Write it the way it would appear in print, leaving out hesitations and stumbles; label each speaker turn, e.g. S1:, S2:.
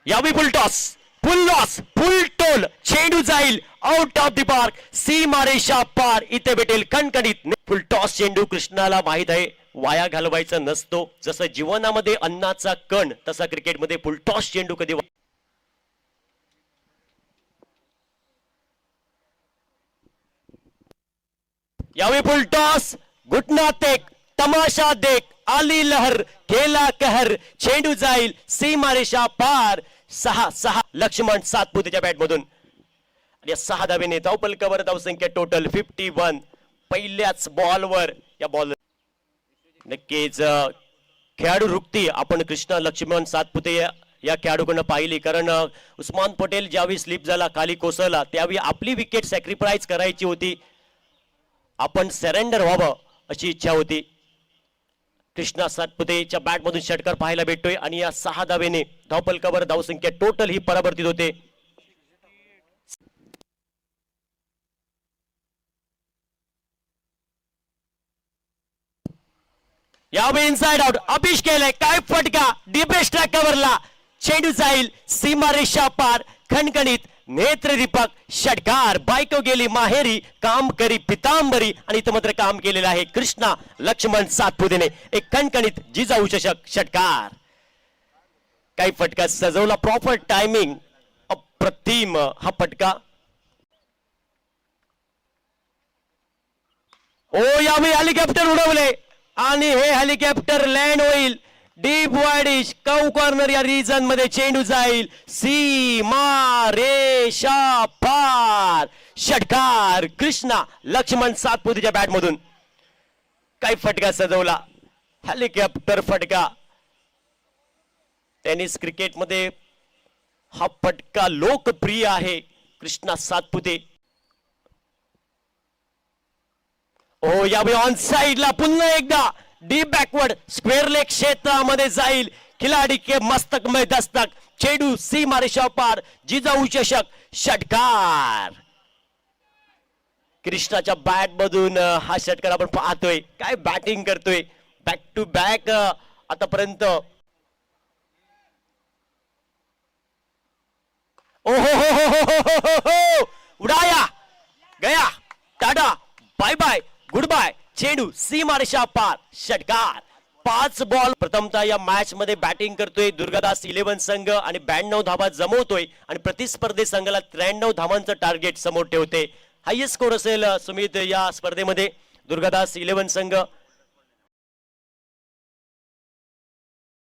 S1: यावी फुल टॉस, फुल लॉस, फुल टोल, चेंडू जाईल आउट ऑफ द पार्क, सीमारेषा पार. इथे भेटेल कणकणीत फुल टॉस चेंडू. कृष्णाला माहित आहे वाया घालवायचा नसतो. जसं जीवनामध्ये अन्नाचा कण तसा क्रिकेटमध्ये फुल टॉस चेंडू कधी. यावेळी फुल टॉस, घुटना टेक, तमाशा देख, आली लहर, केला कहर, चेंडू जाईल सीमारेषा पार. 6 लक्ष्मण सातपुतेच्या बॅट मधून आणि 6 धावेने धावपलकावर धावसंख्या टोटल 51. पहिल्याच बॉलवर या बॉल नक्कीच खेळाडू रुक्ती आपण कृष्णा लक्ष्मण सातपुते या खेळाडूकडनं पाहिली. कारण उस्मान पटेल ज्यावेळी स्लिप झाला, खाली कोसळला, त्यावेळी आपली विकेट सॅक्रिफाईस करायची होती, आपण सरेंडर व्हावं अशी इच्छा होती. कृष्णा सातपुतेच्या बॅट मधून षटकार पाहायला भेटतोय आणि या 6 धावेने धावपलकावर धावसंख्या टोटल ही परावर्तित होते. यावेळी इनसाइड आउट अभिष केलंय, काय फटका, डीपेस्ट ट्रॅक कव्हरला, चेंडू जाईल सीमारेषा पार. खणखणीत नेत्रदीपक षटकार. बायको गेली माहेरी, काम करी पितांबरी. आणि इथं मात्र काम केलेलं आहे कृष्णा लक्ष्मण सातपुतेने. एक खणखणीत जिजाऊ चषक षटकार. काही फटका सजवला, प्रॉपर टायमिंग, अप्रतिम हा फटका. ओ यावेळी हेलिकॉप्टर उडवले आणि हे हेलिकॉप्टर लँड होईल डीप वाइडिश कव कॉर्नर या रिजन मध्ये. चेंडू जाईल सीमा रेषा पार. षटकार कृष्णा लक्ष्मण सातपुतेच्या बॅट मधून. काय फटका सजवला, हेलिकॉप्टर फटका. टेनिस क्रिकेट मध्ये हा फटका लोकप्रिय आहे. कृष्णा सातपुते. ओ यावेळी ऑन साइडला पुन्हा एकदा डीप बॅकवर्ड स्क्वेअर लेग क्षेत्रामध्ये जाईल खिलाडी के मस्तक में दस्तक. चेंडू सीमारेषा पार. जिजाऊ चषक षटकार. कृष्णाच्या बॅट मधून हा षटकार आपण पाहतोय. काय बॅटिंग करतोय, बॅक टू बॅक आतापर्यंत. ओ हो उडाया गया, tata bye bye goodbye. चेंडू सीमारेषा पार. षटकार. 5 बॉल प्रथमतः या मॅच मध्ये बॅटिंग करतोय दुर्गादास 11 संघ आणि 92 धावा जमवतोय आणि प्रतिस्पर्धी संघाला 93 धावांचं टार्गेट समोर ठेवते. हायेस्ट स्कोर असेल सुमित या स्पर्धेमध्ये. दुर्गादास 11 संघ